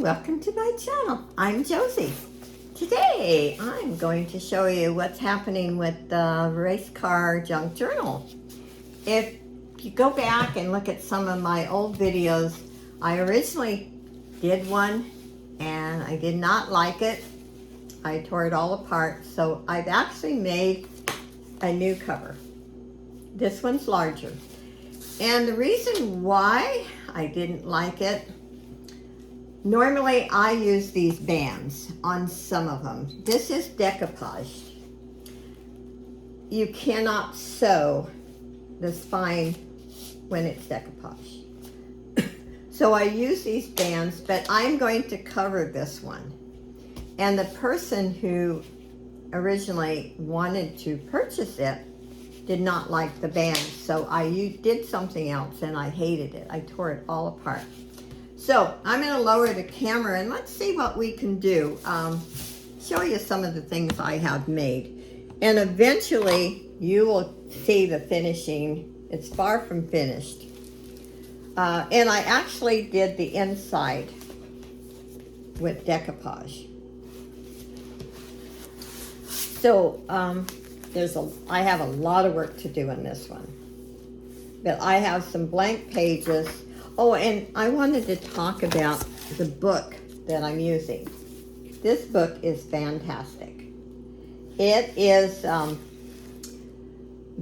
welcome to my channel. I'm Josie. Today I'm going to show you what's happening with the race car junk journal. If you go back and look at some of my old videos, I originally did one and I did not like it. I tore it all apart, so I've actually made a new cover. This one's larger. And the reason why I didn't like it, normally I use these bands on some of them. This is decoupage. You cannot sew the spine when it's decoupage. So I use these bands, but I'm going to cover this one. And the person who originally wanted to purchase it did not like the bands, so I did something else and I hated it. I tore it all apart. So I'm going to lower the camera and let's see what we can do. Show you some of the things I have made. And eventually you will see the finishing. It's far from finished. And I actually did the inside with decoupage. So I have a lot of work to do in this one. But I have some blank pages. Oh, and I wanted to talk about the book that I'm using. This book is fantastic. It is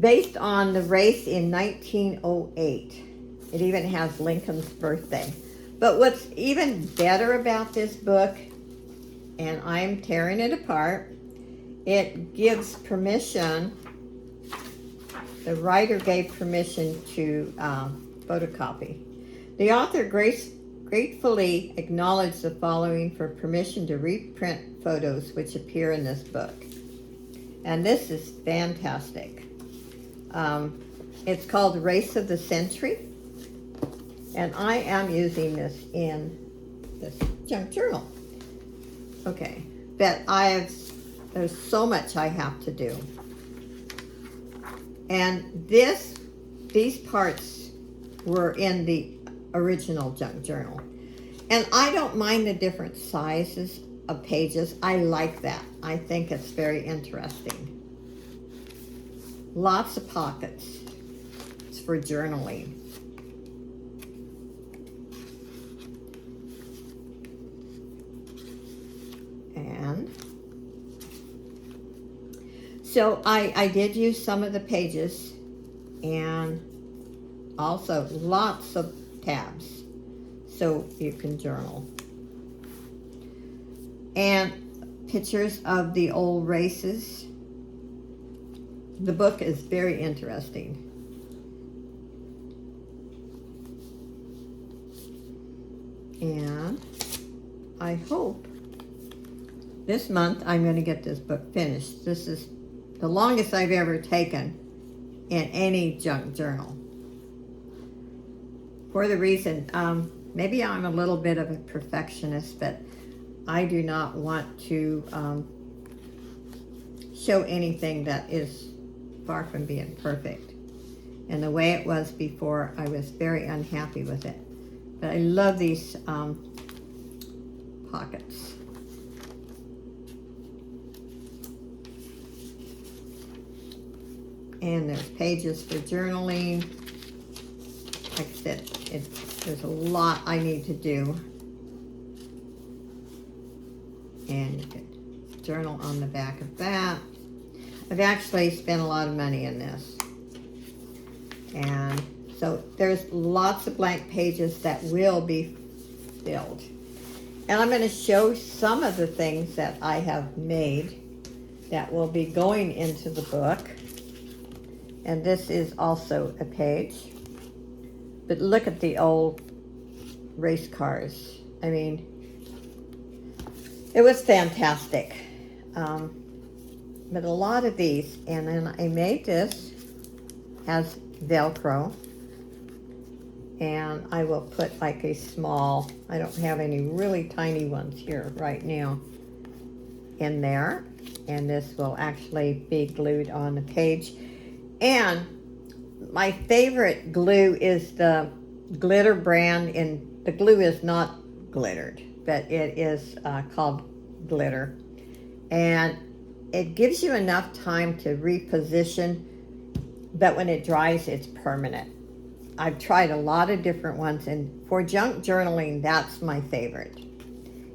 based on the race in 1908. It even has Lincoln's birthday. But what's even better about this book, and I'm tearing it apart, it gives permission, the writer gave permission to photocopy. The author gratefully acknowledged the following for permission to reprint photos which appear in this book. And this is fantastic. It's called Race of the Century. And I am using this in this junk journal. Okay, but there's so much I have to do. And these parts were in the original junk journal. And I don't mind the different sizes of pages. I like that. I think it's very interesting. Lots of pockets. It's for journaling. And so I did use some of the pages and also lots of tabs so you can journal. And pictures of the old races. The book is very interesting. And I hope this month I'm going to get this book finished. This is the longest I've ever taken in any junk journal. For the reason, maybe I'm a little bit of a perfectionist, but I do not want to show anything that is far from being perfect. And the way it was before, I was very unhappy with it. But I love these pockets. And there's pages for journaling. Like I said, there's a lot I need to do. And you can journal on the back of that. I've actually spent a lot of money in this. And so there's lots of blank pages that will be filled. And I'm going to show some of the things that I have made that will be going into the book. And this is also a page. But look at the old race cars. I mean, it was fantastic. But a lot of these, and then I made this, has Velcro. And I will put like a small, I don't have any really tiny ones here right now, in there. And this will actually be glued on the page. And my favorite glue is the glitter brand, and the glue is not glittered. but it is called glitter. And it gives you enough time to reposition, but when it dries, it's permanent. I've tried a lot of different ones, and for junk journaling, that's my favorite.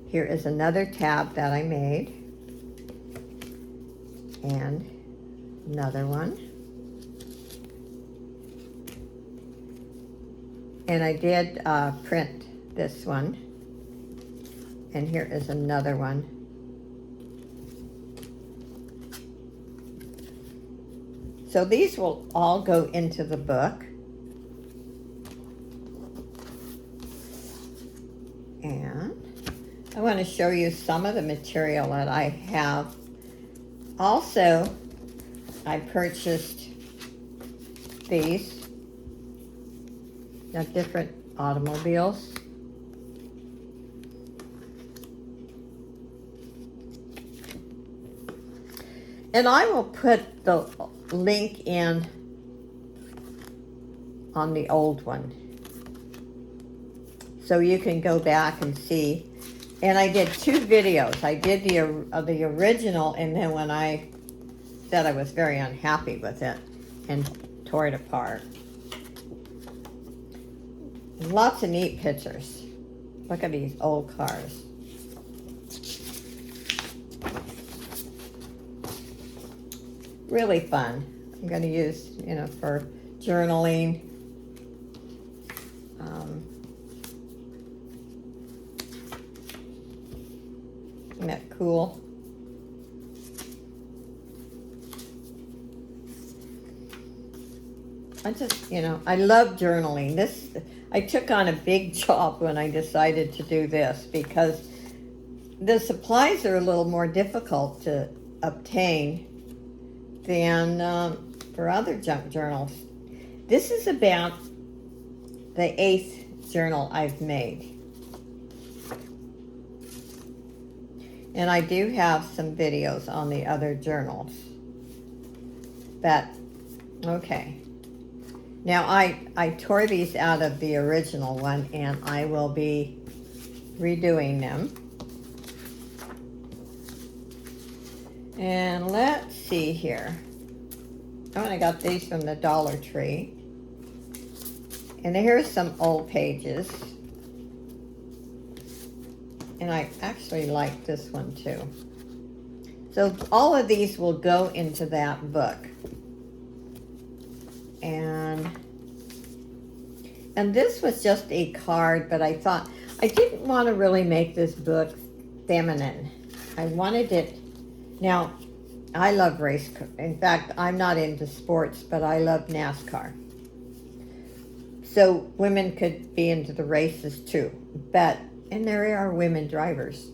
Here is another tab that I made, and another one. And I did print this one, and here is another one. So these will all go into the book. And I want to show you some of the material that I have. Also, I purchased these, different automobiles. And I will put the link in on the old one, so you can go back and see. And I did 2 videos. I did the original, and then when I said I was very unhappy with it and tore it apart. Lots of neat pictures. Look at these old cars. Really fun. I'm going to use, for journaling. Isn't that cool? I love journaling. I took on a big job when I decided to do this, because the supplies are a little more difficult to obtain than for other junk journals. This is about the 8th journal I've made. And I do have some videos on the other journals. But, okay. Now, I tore these out of the original one, and I will be redoing them. And let's see here. I got these from the Dollar Tree. And here's some old pages. And I actually like this one too. So all of these will go into that book. And this was just a card, but I thought I didn't want to really make this book feminine. I wanted it. Now, I love race. In fact, I'm not into sports, but I love NASCAR. So women could be into the races too. And there are women drivers.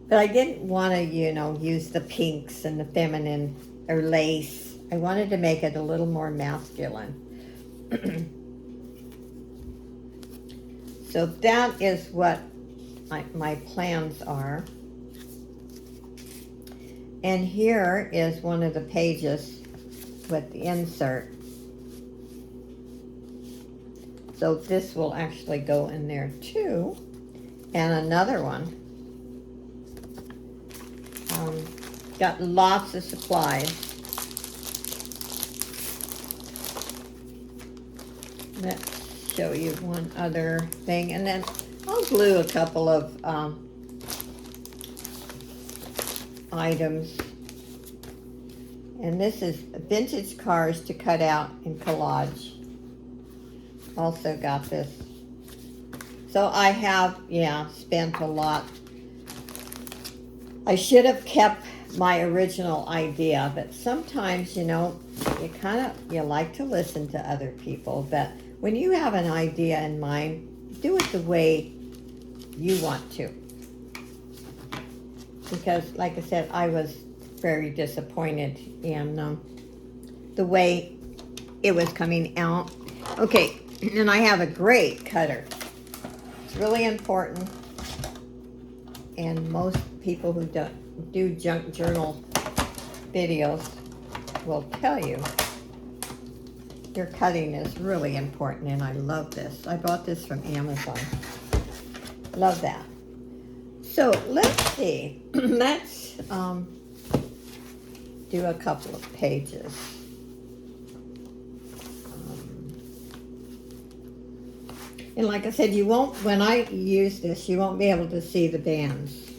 But I didn't want to, use the pinks and the feminine or lace. I wanted to make it a little more masculine. So that is what my plans are. And here is one of the pages with the insert. So this will actually go in there too. And another one. Got lots of supplies. Let's show you one other thing. And then I'll glue a couple of items. And this is vintage cars to cut out in collage. Also got this. So I have, spent a lot. I should have kept my original idea, but sometimes, you like to listen to other people. But when you have an idea in mind, do it the way you want to. Because, like I said, I was very disappointed in the way it was coming out. Okay, and I have a great cutter. It's really important. And most people who do junk journal videos will tell you your cutting is really important, and I love this. I bought this from Amazon. Love that. So let's see. Let's do a couple of pages. And like I said, you won't, when I use this, you won't be able to see the bands.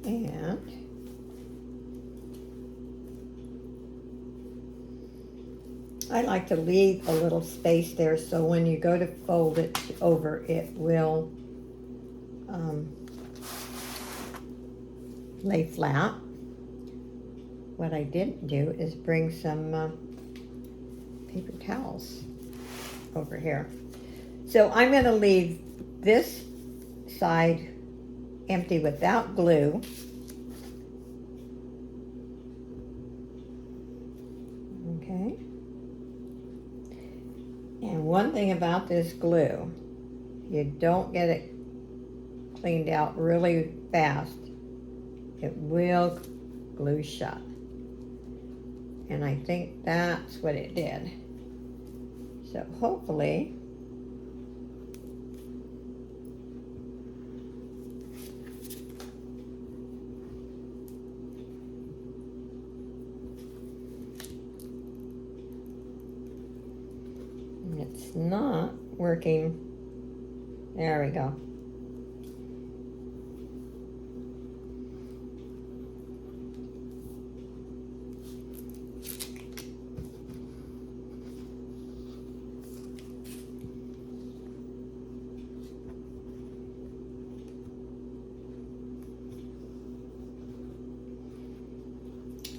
And I like to leave a little space there so when you go to fold it over, it will lay flat. What I didn't do is bring some paper towels over here. So I'm going to leave this side empty without glue. Okay. And one thing about this glue, you don't get it cleaned out really fast, it will glue shut. And I think that's what it did. So hopefully it's not working. There we go.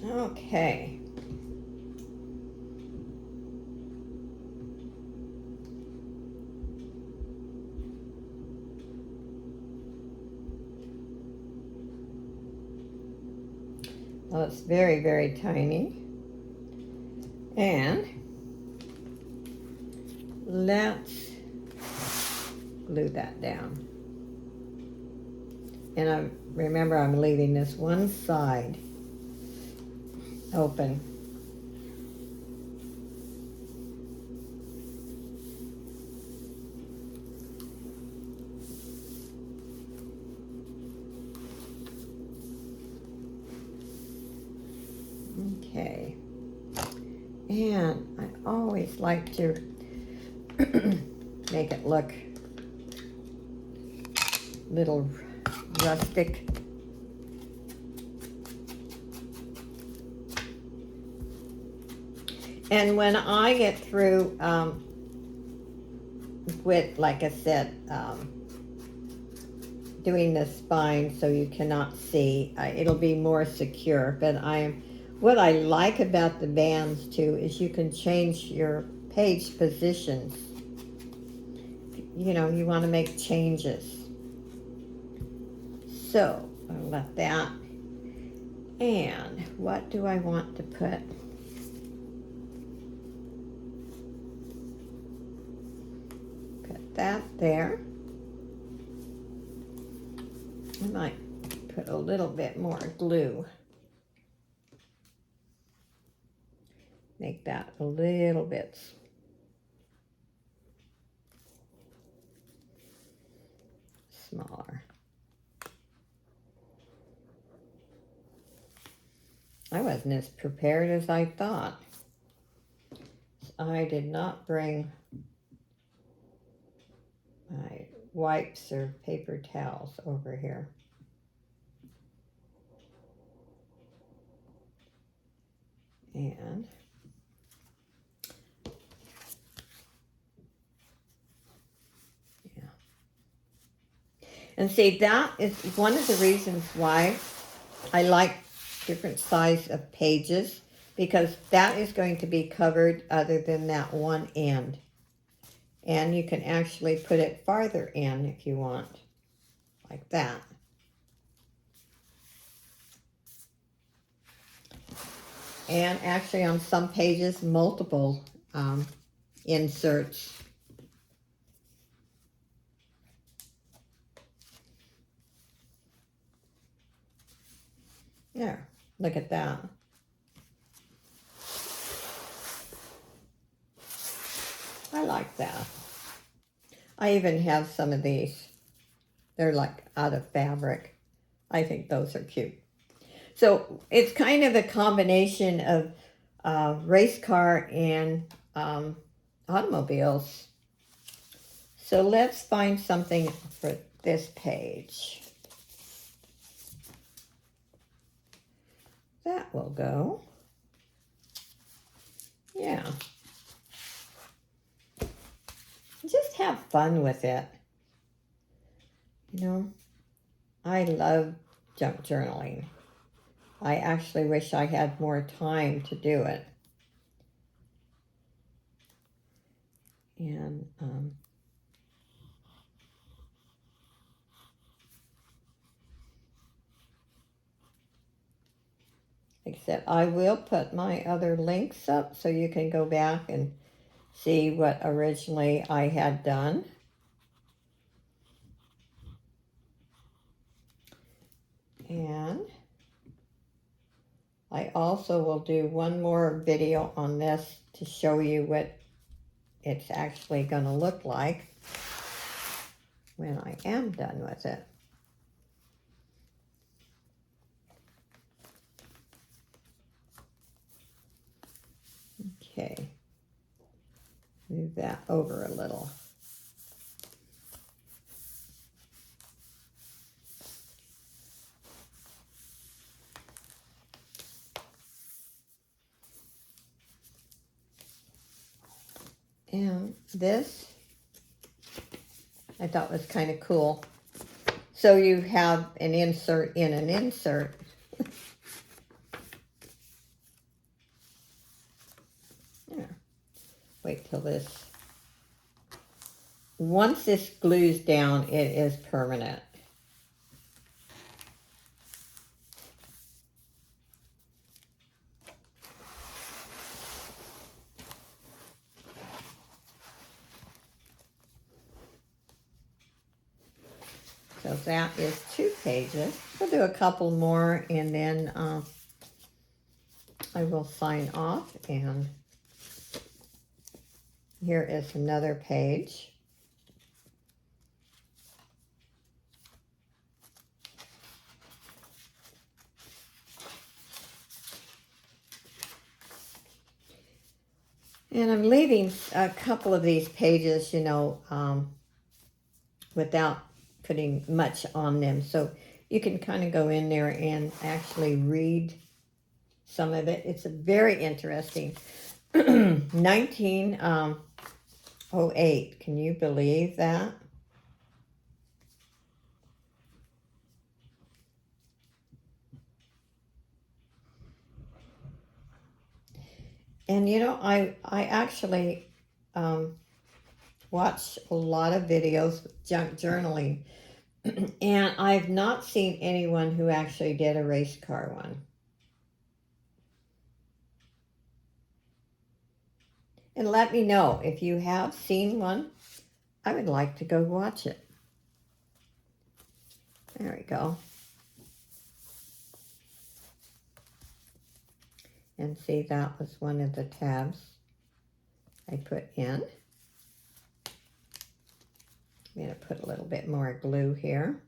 Okay. Well, it's very, very tiny. And let's glue that down. And remember I'm leaving this one side open. Okay. And I always like to make it look a little rustic. And when I get through with, like I said, doing the spine so you cannot see, it'll be more secure. But what I like about the bands too is you can change your page positions. You know, you want to make changes. So I'll let that. And what do I want to put? Put that there. I might put a little bit more glue. Make that a little bit smaller. I wasn't as prepared as I thought. I did not bring my wipes or paper towels over here. And yeah. And see, that is one of the reasons why I like different size of pages, because that is going to be covered other than that one end. And you can actually put it farther in if you want, like that. And actually on some pages, multiple inserts. There, look at that. I like that. I even have some of these. They're like out of fabric. I think those are cute. So it's kind of a combination of race car and automobiles. So let's find something for this page. That will go. Yeah. Just have fun with it. You know, I love junk journaling. I actually wish I had more time to do it. And except I will put my other links up so you can go back and see what originally I had done. And I also will do one more video on this to show you what it's actually going to look like when I am done with it. Okay, move that over a little. And this I thought was kind of cool. So you have an insert in an insert. Yeah. Wait till this. Once this glues down, it is permanent. So that is 2 pages. We'll do a couple more and then I will sign off. And here is another page. And I'm leaving a couple of these pages, you know, without putting much on them. So you can kind of go in there and actually read some of it. It's a very interesting. 1908. Can you believe that? And you know, I actually watch a lot of videos with junk journaling, and I've not seen anyone who actually did a race car one. And let me know if you have seen one. I would like to go watch it. There we go. And see, that was one of the tabs I put in. I'm going to put a little bit more glue here.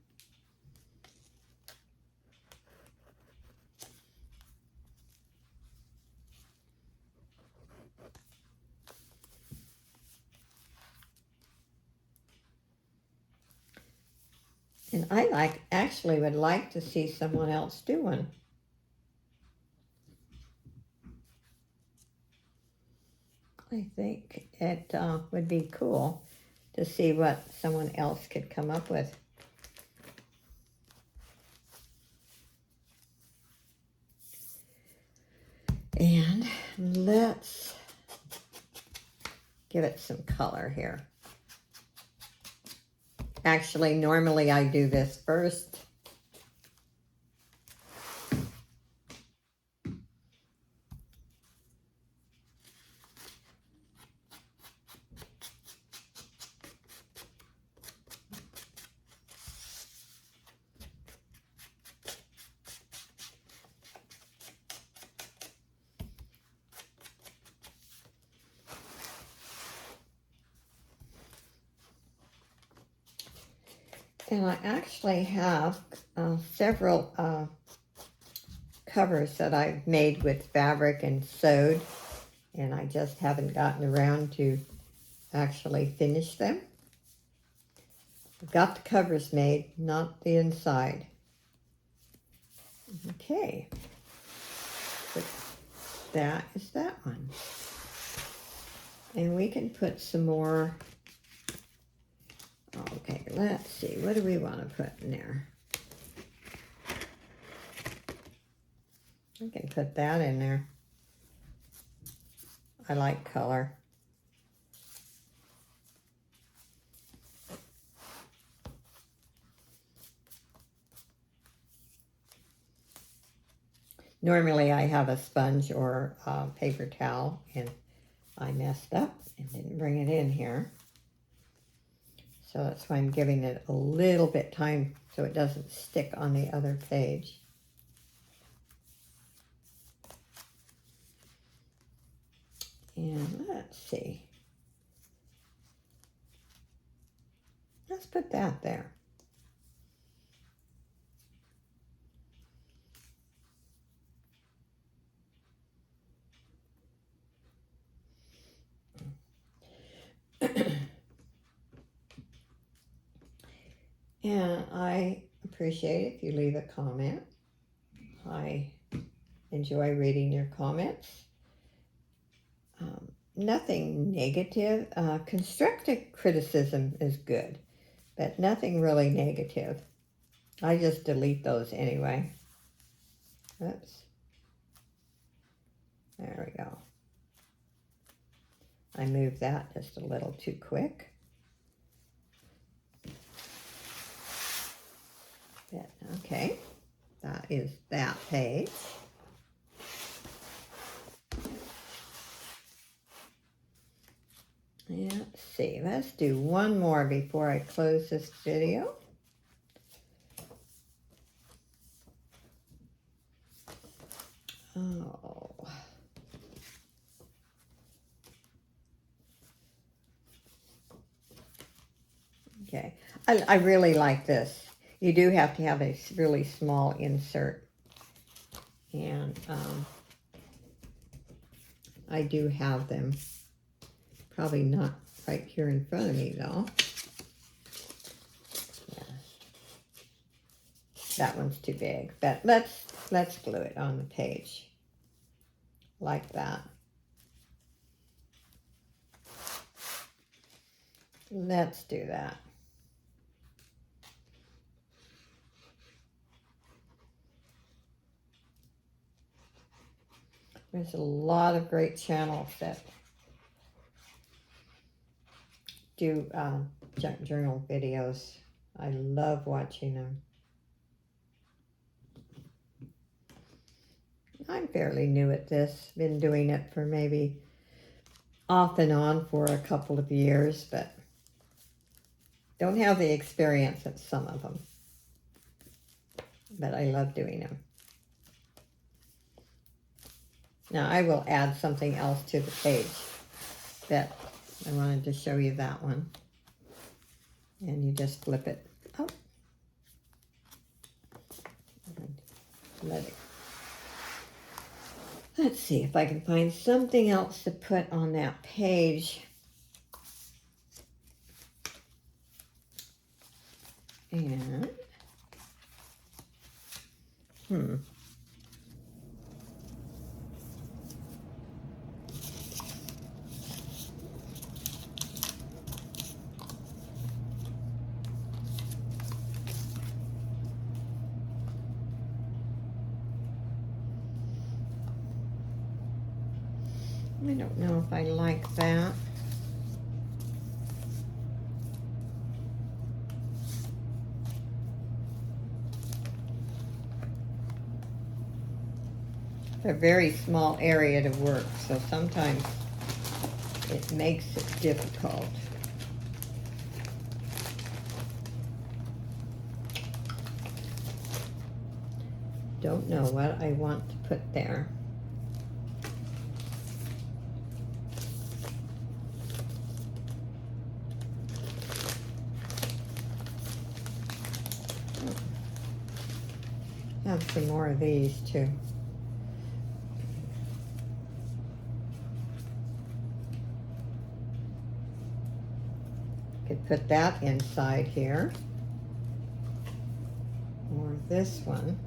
And I actually would like to see someone else do one. I think it would be cool to see what someone else could come up with. And let's give it some color here. Actually, normally I do this first. And I actually have several covers that I've made with fabric and sewed, and I just haven't gotten around to actually finish them. I've got the covers made, not the inside. Okay, so that is that one. And we can put some more. Okay, let's see, what do we want to put in there? I can put that in there. I like color. Normally I have a sponge or a paper towel, and I messed up and didn't bring it in here. So that's why I'm giving it a little bit time so it doesn't stick on the other page. And let's see. Let's put that there. And I appreciate it if you leave a comment. I enjoy reading your comments. Nothing negative. Constructive criticism is good, but nothing really negative. I just delete those anyway. Oops. There we go. I moved that just a little too quick. But, okay, that is that page. Let's see, let's do one more before I close this video. Oh. Okay, I really like this. You do have to have a really small insert. And I do have them. Probably not right here in front of me though. Yeah. That one's too big, but let's glue it on the page like that. Let's do that. There's a lot of great channels that do junk journal videos. I love watching them. I'm fairly new at this. Been doing it for maybe off and on for a couple of years, but don't have the experience of some of them. But I love doing them. Now I will add something else to the page, but I wanted to show you that one. And you just flip it up. And let it. Let's see if I can find something else to put on that page. And, I don't know if I like that. It's a very small area to work, so sometimes it makes it difficult. Don't know what I want to put there. have some more of these too. Could put that inside here. Or this one.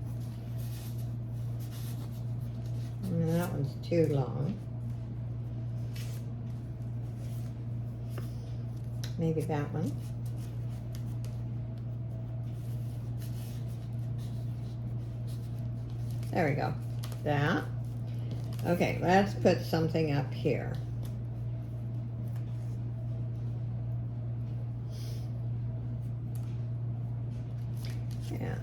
That one's too long. Maybe that one. There we go. That. Okay, let's put something up here. Yeah.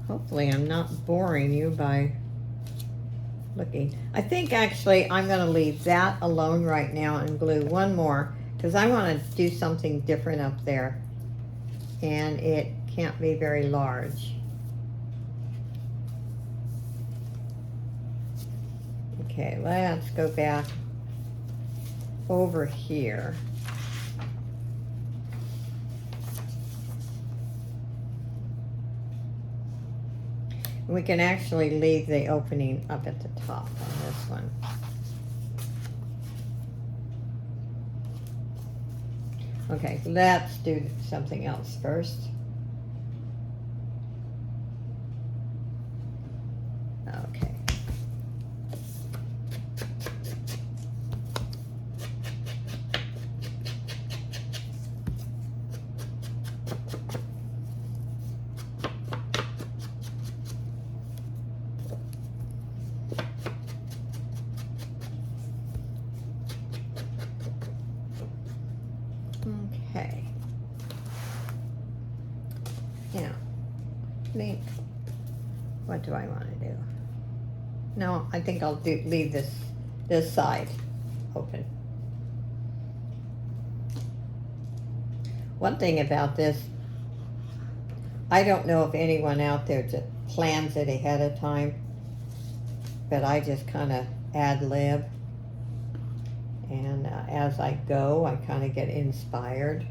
Hopefully I'm not boring you by looking. I think actually I'm going to leave that alone right now and glue one more because I want to do something different up there and it can't be very large. Okay, let's go back over here. We can actually leave the opening up at the top on this one. Okay, let's do something else first. Okay. Okay. Now, think, what do I want to do? No, I think I'll leave this side open. One thing about this, I don't know if anyone out there just plans it ahead of time, but I just kind of ad lib. And as I go, I kind of get inspired.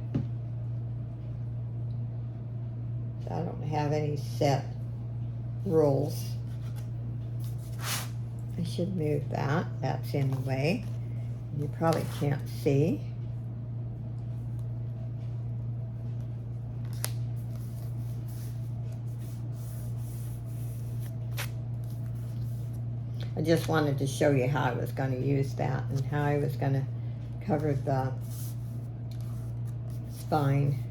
So I don't have any set rules. I should move that. That's in the way. You probably can't see. I just wanted to show you how I was going to use that and how I was going to cover the spine.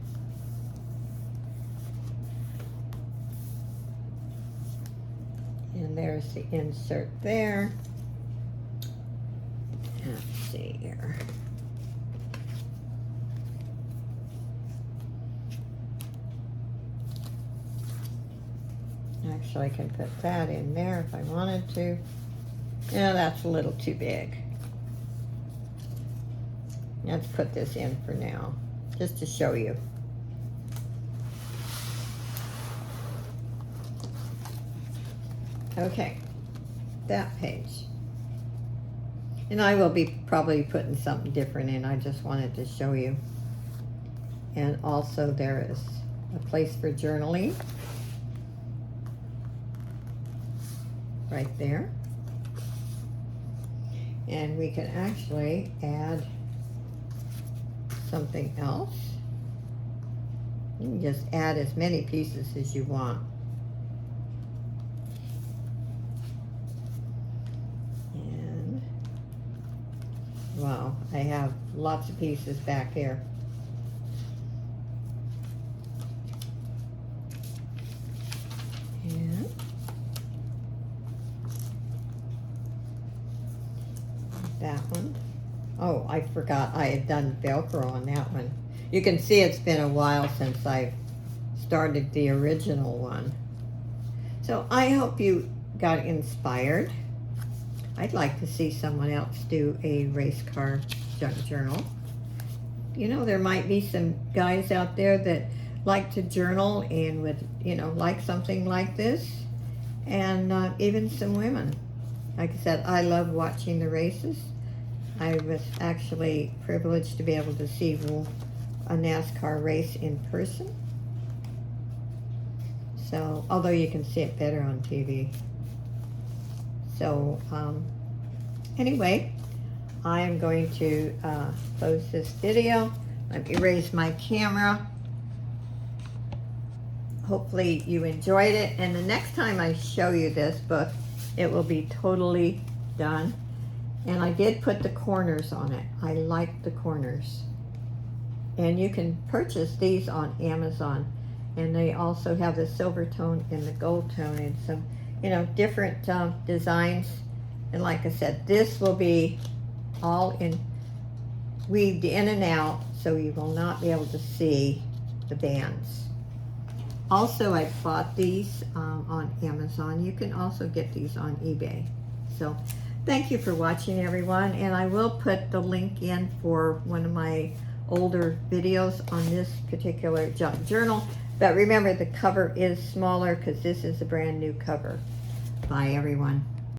And there's the insert there. Let's see here. Actually, I can put that in there if I wanted to. Yeah, that's a little too big. Let's put this in for now, just to show you. Okay, that page. And I will be probably putting something different in. I just wanted to show you. And also there is a place for journaling. Right there. And we can actually add something else. You can just add as many pieces as you want. And wow, I have lots of pieces back here. And that one. Oh, I forgot I had done Velcro on that one. You can see it's been a while since I've started the original one. So I hope you got inspired. I'd like to see someone else do a race car junk journal. You know, there might be some guys out there that like to journal and would, you know, like something like this. and even some women. Like I said, I love watching the races. I was actually privileged to be able to see a NASCAR race in person. So, although you can see it better on TV. So, anyway, I am going to close this video. Let me raise my camera. Hopefully you enjoyed it, and the next time I show you this book, it will be totally done. And I did put the corners on it. I like the corners. And you can purchase these on Amazon. And they also have the silver tone and the gold tone and some, you know, different designs. And like I said, this will be all weaved in and out, so you will not be able to see the bands. Also, I bought these on Amazon. You can also get these on eBay. So thank you for watching, everyone, and I will put the link in for one of my older videos on this particular junk journal. But remember, the cover is smaller because this is a brand new cover. Bye, everyone.